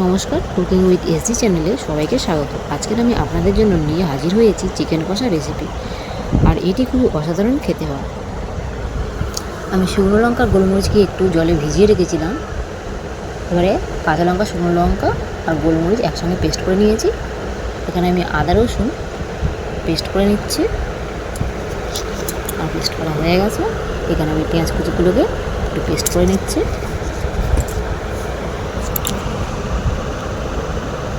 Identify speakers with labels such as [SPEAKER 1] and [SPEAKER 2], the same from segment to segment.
[SPEAKER 1] নমস্কার, cooking with SG চ্যানেলে সবাইকে স্বাগত। আজকের আমি আপনাদের জন্য নিয়ে হাজির হয়েছি চিকেন কষা রেসিপি। আর এটি খুবই অসাধারণ খেতে হয়। আমি শুকনো লঙ্কা গোলমরিচকে একটু জলে ভিজিয়ে রেখেছিলাম। এবারে কাঁচা লঙ্কা, শুকনো লঙ্কা আর গোলমরিচ একসঙ্গে পেস্ট করে নিয়েছি। এখানে আমি আদা রসুন পেস্ট করে নিচ্ছি। আর পেস্ট করা হয়ে গেছে। এখানে আমি পেঁয়াজ কুচিগুলোকে একটু পেস্ট করে নিচ্ছি।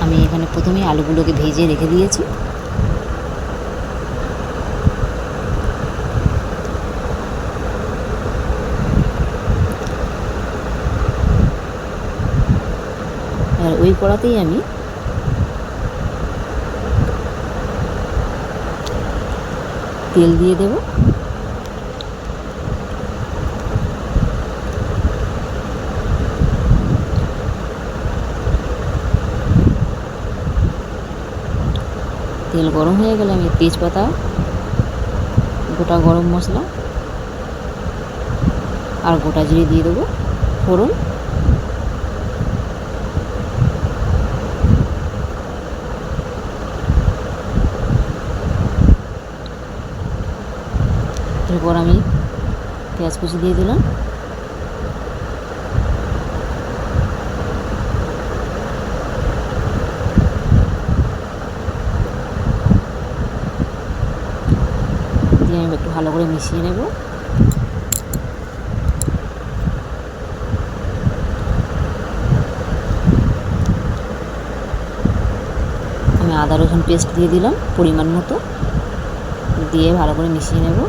[SPEAKER 1] আমি এখানে প্রথমে আলুগুলোকে ভেজে রেখে দিয়েছি। আর ওই কড়াতেই আমি তেল দিয়ে দেব। তেল গরম হয়ে গেলে আমি তেজপাতা, গোটা গরম মশলা আর গোটা জিরে দিয়ে দেবো ফোড়ন। এরপর আমি পেঁয়াজ কুচি দিয়ে দিলাম। দিয়ে আমি একটু ভালো করে মিশিয়ে নেব। আমি আদা রসুন পেস্ট দিয়ে দিলাম পরিমাণ মতো, দিয়ে ভালো করে মিশিয়ে নেব।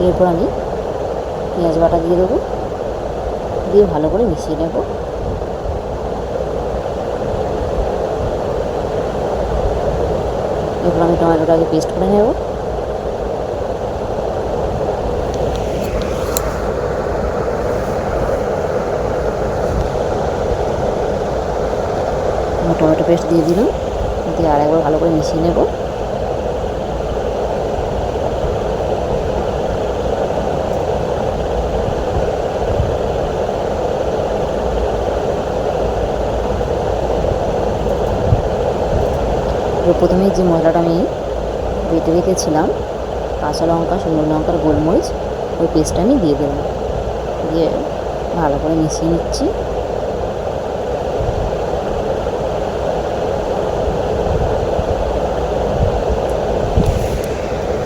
[SPEAKER 1] এরপর আমি পেঁয়াজ বাটা দিয়ে দেবো, দিয়ে ভালো করে মিশিয়ে নেব। এরপর আমি টমেটোটাকে পেস্ট করে নেব। টমেটো পেস্ট দিয়ে দিলাম, দিয়ে আরেকবার ভালো করে মিশিয়ে নেব। প্রথমে যে মশলাটা আমি বেটে রেখেছিলাম, কাঁচা লঙ্কা, শুকনো লঙ্কার গোলমরিচ, ওই পেস্টটা আমি দিয়ে দিলাম, দিয়ে ভালো করে মিশিয়ে নিচ্ছি।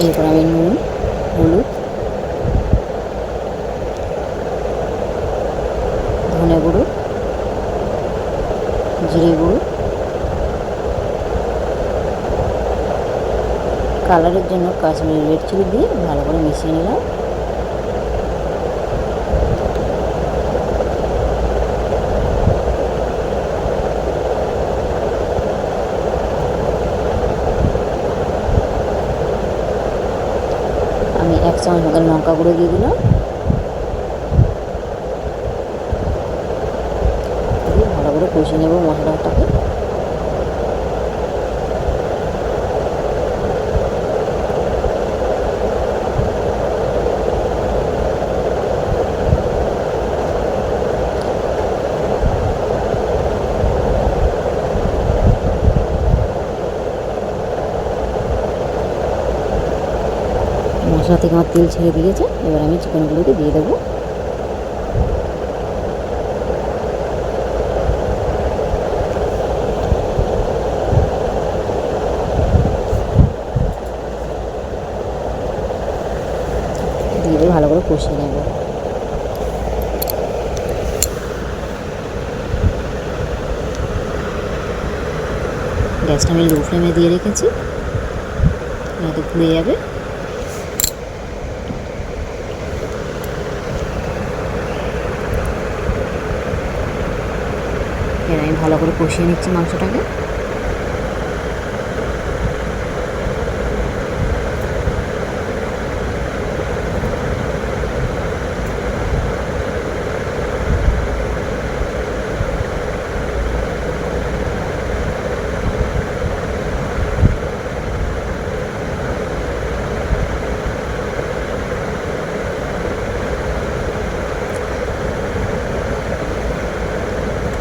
[SPEAKER 1] এরপর আমি নুন, হলুদ, ধনে গুঁড়ো, জিরে গুঁড়ো, কালারের জন্য কাশ্মীরি রেড চিলি দিয়ে ভালো করে মিশিয়ে নিলাম। আমি 1 চামচ মতন লঙ্কা গুঁড়ো দিয়ে দিলাম, দিয়ে ভালো করে কষিয়ে নেব মশলাটাকে। মশলা থেকে আমার তেল ছেড়ে দিয়েছে। এবার আমি চিকেনগুলোকে দিয়ে দেবো। দিয়ে ভালো করে কষিয়ে নেব। গ্যাসটা আমি লো ফ্লেমে দিয়ে রেখেছি, নয়তো পুড়ে যাবে। এবার আমি ভালো করে কষিয়ে নিচ্ছি মাংসটাকে।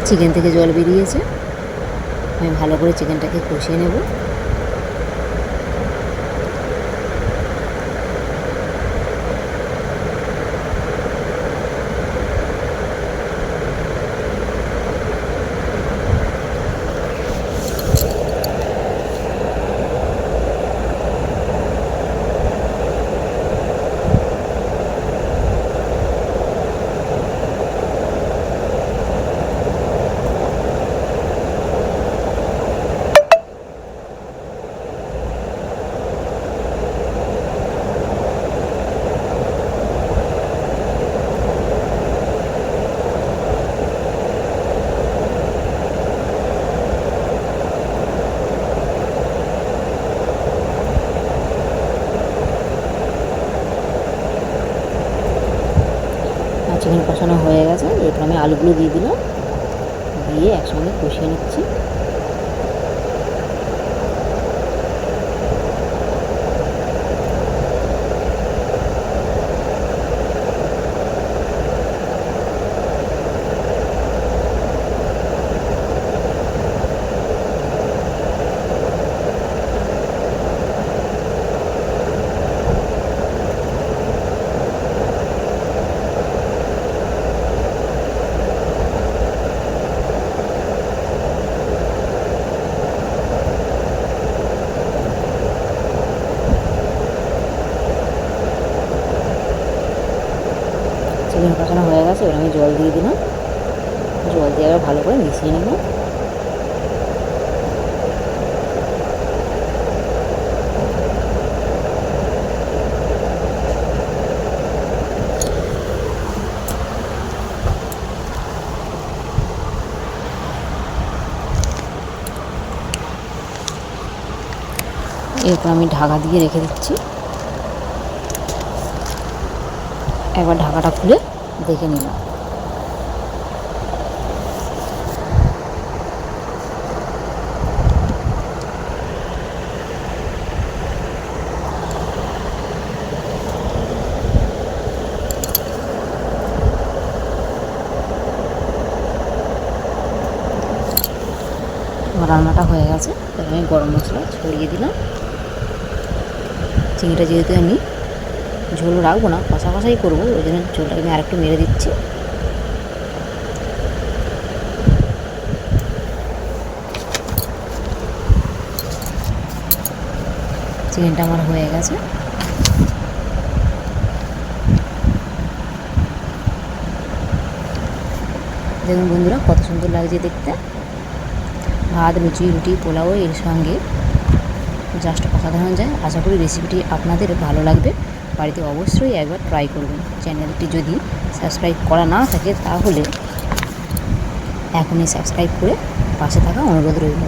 [SPEAKER 1] চিকেন থেকে জল বেরিয়েছে। আমি ভালো করে চিকেনটাকে কষিয়ে নেব। চিকেন কষানো হয়ে গেছে, এরপর আমি আলুগুলো দিয়ে দিলাম, দিয়ে একসঙ্গে কষিয়ে নিচ্ছি। চিকেন কষানো হয়ে গেছে, এবার আমি জল দিয়ে দিলাম। জল দিয়ে আবার ভালো করে মিশিয়ে নেব। এরপর আমি ঢাকা দিয়ে রেখে দিচ্ছি। একবার ঢাকাটা খুলে দেখে নিলাম। আমার রান্নাটা হয়ে গেছে, এবার আমি গরম মশলা ছড়িয়ে দিলাম। চিংড়িটা যেহেতু আমি ঝোল রাখবো না, কষা কষাই করবো, ওই জন্য ঝোলটাকে আমি আরেকটু মেরে দিচ্ছি। চিকেনটা আমার হয়ে গেছে। দেখুন বন্ধুরা, কত সুন্দর লাগছে দেখতে। ভাত, লুচি, রুটি, পোলাও এর সঙ্গে জাস্ট অসাধারণ যায়। আশা করি রেসিপিটি আপনাদের ভালো লাগবে। বাড়িতে অবশ্যই একবার ট্রাই করবেন। চ্যানেলটি যদি সাবস্ক্রাইব করা না থাকে তাহলে এখনই সাবস্ক্রাইব করে পাশে থাকা অনুরোধ রইল।